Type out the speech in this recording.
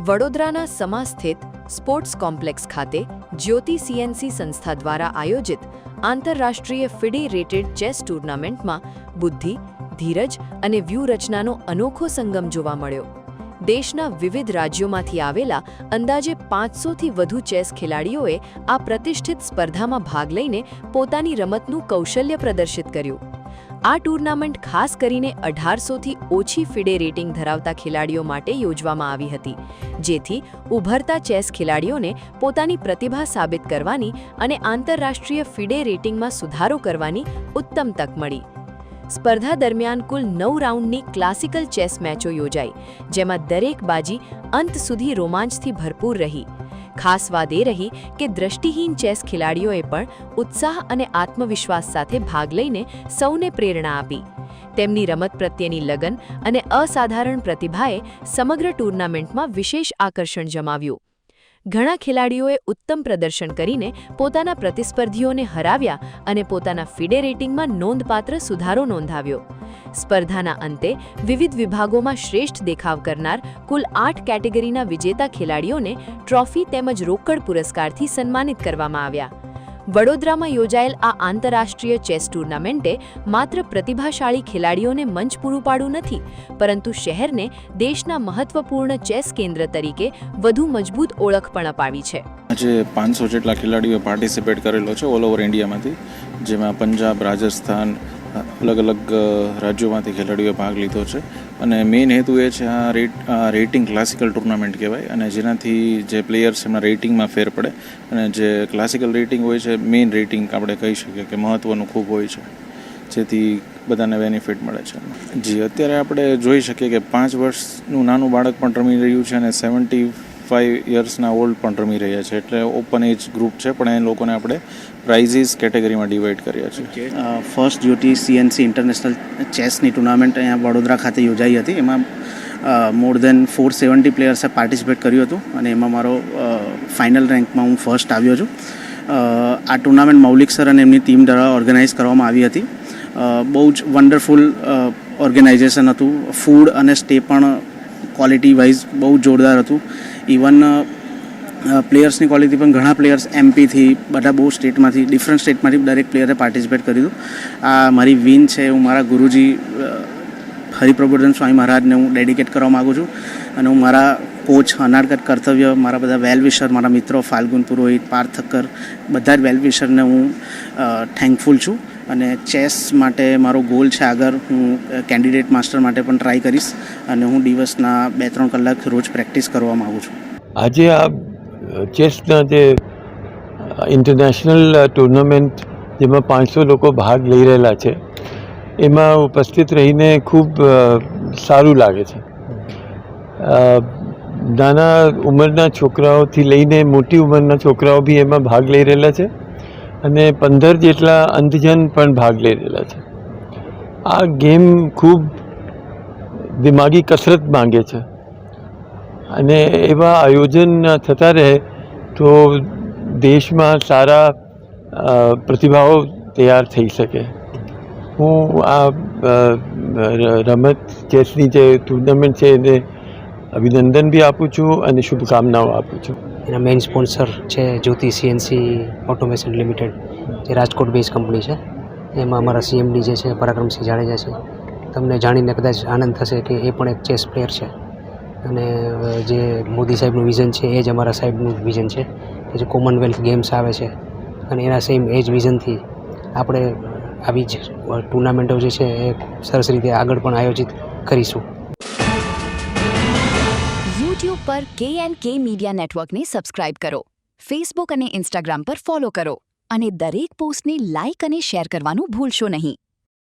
વડોદરાના સમા સ્થિત sports complex ખાતે જ્યોતિ સીએનસી સંસ્થા દ્વારા આયોજિત આંતરરાષ્ટ્રીય ફિડે રેટેડ ચેસ ટૂર્નામેન્ટમાં બુદ્ધિ, ધીરજ અને વ્યૂહરચનાનો અનોખો સંગમ જોવા મળ્યો. દેશના વિવિધ રાજ્યોમાંથી આવેલા અંદાજે 500થી વધુ ચેસ ખેલાડીઓએ આ પ્રતિષ્ઠિત સ્પર્ધામાં ભાગ લઈને પોતાની રમતનું કૌશલ્ય પ્રદર્શિત કર્યું. આ ટૂર્નામેન્ટ ખાસ કરીને 1800થી ઓછી ફિડે રેટિંગ ધરાવતા ખેલાડીઓ માટે યોજવામાં આવી હતી, જેથી ઉભરતા ચેસ ખેલાડીઓને પોતાની પ્રતિભા સાબિત કરવાની અને આંતરરાષ્ટ્રીય ફિડે રેટિંગમાં સુધારો કરવાની ઉત્તમ તક મળી. સ્પર્ધા દરમિયાન કુલ 9 રાઉન્ડની ક્લાસિકલ ચેસ મેચો યોજાઈ, જેમાં દરેક બાજી અંત સુધી રોમાંચથી ભરપૂર રહી. ખાસ વાત એ રહી કે દ્રષ્ટિહીન ચેસ ખેલાડીઓએ પણ ઉત્સાહ અને આત્મવિશ્વાસ સાથે ભાગ લઈને સૌને પ્રેરણા આપી. તેમની રમત પ્રત્યેની લગન અને અસાધારણ પ્રતિભાએ સમગ્ર ટૂર્નામેન્ટમાં વિશેષ આકર્ષણ જમાવ્યું. ઘણા ખેલાડીઓએ ઉત્તમ પ્રદર્શન કરીને પોતાના પ્રતિસ્પર્ધીઓને હરાવ્યા અને પોતાના ફિડે રેટિંગમાં નોંધપાત્ર સુધારો નોંધાવ્યો. સ્પર્ધાના અંતે વિવિધ વિભાગોમાં શ્રેષ્ઠ દેખાવ કરનાર કુલ 8 કેટેગરીના વિજેતા ખેલાડીઓને ટ્રોફી તેમજ રોકડ પુરસ્કારથી સન્માનિત કરવામાં આવ્યા. વડોદરામાં યોજાયેલ આ આંતરરાષ્ટ્રીય ચેસ ટૂર્નામેન્ટે માત્ર પ્રતિભાશાળી ખેલાડીઓને મંચ પૂરું પાડ્યું નથી, પરંતુ શહેરને દેશના મહત્વપૂર્ણ ચેસ કેન્દ્ર તરીકે વધુ મજબૂત ઓળખ પણ અપાવી છે. આજે 500 જેટલા ખેલાડીઓએ પાર્ટિસિપેટ કરેલો છે ઓલ ઓવર ઇન્ડિયામાંથી, જેમાં પંજાબ, રાજસ્થાન, અલગ અલગ રાજ્યોમાંથી ખેલાડીઓએ ભાગ લીધો છે. અને મેઇન હેતુ એ છે આ રેટિંગ ક્લાસિકલ ટુર્નામેન્ટ કહેવાય, અને જેનાથી જે પ્લેયર્સ એમના રેટિંગમાં ફેર પડે. અને જે ક્લાસિકલ રેટિંગ હોય છે, મેઇન રેટિંગ આપણે કહી શકીએ કે મહત્ત્વનું ખૂબ હોય છે, જેથી બધાને બેનિફિટ મળે છે. અત્યારે આપણે જોઈ શકીએ કે 5 વર્ષનું નાનું બાળક પણ રમી રહ્યું છે અને 75 યર્સના ઓલ્ડ પણ રમી રહ્યા છે. એટલે ઓપન એજ ગ્રુપ છે, પણ એ લોકોને આપણે પ્રાઇઝીસ કેટેગરીમાં ડિવાઈડ કર્યા છે. ફર્સ્ટ જ્યોતિ સીએનસી ઇન્ટરનેશનલ ચેસની ટુર્નામેન્ટ અહીંયા વડોદરા ખાતે યોજાઈ હતી. એમાં મોર દેન 470 પ્લેયર્સે પાર્ટિસિપેટ કર્યું હતું અને એમાં મારો ફાઇનલ રેન્કમાં હું ફર્સ્ટ આવ્યો છું. આ ટુર્નામેન્ટ મૌલિક સર અને એમની ટીમ દ્વારા ઓર્ગેનાઇઝ કરવામાં આવી હતી. બહુ જ વન્ડરફુલ ઓર્ગેનાઇઝેશન હતું. ફૂડ અને સ્ટે પણ ક્વોલિટી વાઇઝ બહુ જોરદાર હતું. ઇવન પ્લેયર્સની ક્વોલિટી પણ ઘણા પ્લેયર્સ એમપીથી, બધા બહુ સ્ટેટમાંથી, ડિફરન્ટ સ્ટેટમાંથી દરેક પ્લેયરે પાર્ટિસિપેટ કર્યું હતું. આ મારી વિન છે. હું મારા ગુરુજી હરિપ્રબોધન સ્વામી મહારાજને હું ડેડિકેટ કરવા માગું છું. અને હું મારા કોચ અનારકટ કર્તવ્ય, મારા બધા વેલ વિશર, મારા મિત્રો ફાલ્ગુન પુરોહિત, પાર્થ થક્કર, બધા જ વેલ વિશરને હું થેન્કફુલ છું. અને ચેસ માટે મારો ગોલ છે, આગળ હું કેન્ડિડેટ માસ્ટર માટે પણ ટ્રાય કરીશ અને હું દિવસના 2-3 કલાક રોજ પ્રેક્ટિસ કરવા માગું છું. આજે આ ચેસના જે ઇન્ટરનેશનલ ટુર્નામેન્ટ જેમાં 500 લોકો ભાગ લઈ રહેલા છે, એમાં ઉપસ્થિત રહીને ખૂબ સારું લાગે છે. નાના ઉંમરના છોકરાઓથી લઈને મોટી ઉંમરના છોકરાઓ બી એમાં ભાગ લઈ રહેલા છે અને 15 જેટલા અંધજન પણ ભાગ લઈ રહેલા છે. આ ગેમ ખૂબ દિમાગી કસરત માંગે છે અને એવા આયોજન થતા રહે તો દેશમાં સારા પ્રતિભાઓ તૈયાર થઈ શકે. હું આ રમત ચેસની જે ટુર્નામેન્ટ છે એને અભિનંદન બી આપું છું અને શુભકામનાઓ આપું છું. એના મેઇન સ્પોન્સર છે જ્યોતિ સીએનસી ઓટોમેશન લિમિટેડ, જે રાજકોટ બેઝ કંપની છે. એમાં અમારા સીએમડી જે છે પરાક્રમસિંહ જાડેજા છે. તમને જાણીને કદાચ આનંદ થશે કે એ પણ એક ચેસ પ્લેયર છે. અને જે મોદી સાહેબનું વિઝન છે એ જ અમારા સાહેબનું વિઝન છે કે જે કોમનવેલ્થ ગેમ્સ આવે છે અને એના સેમ એ જ વિઝનથી આપણે આવી જ ટુર્નામેન્ટો જે છે એ સરસ રીતે આગળ પણ આયોજિત કરીશું. યુટ્યુબ પર KNK મીડિયા નેટવર્કને સબસ્ક્રાઇબ કરો, ફેસબુક અને ઇન્સ્ટાગ્રામ પર ફોલો કરો અને દરેક પોસ્ટને લાઇક અને શેર કરવાનું ભૂલશો નહીં.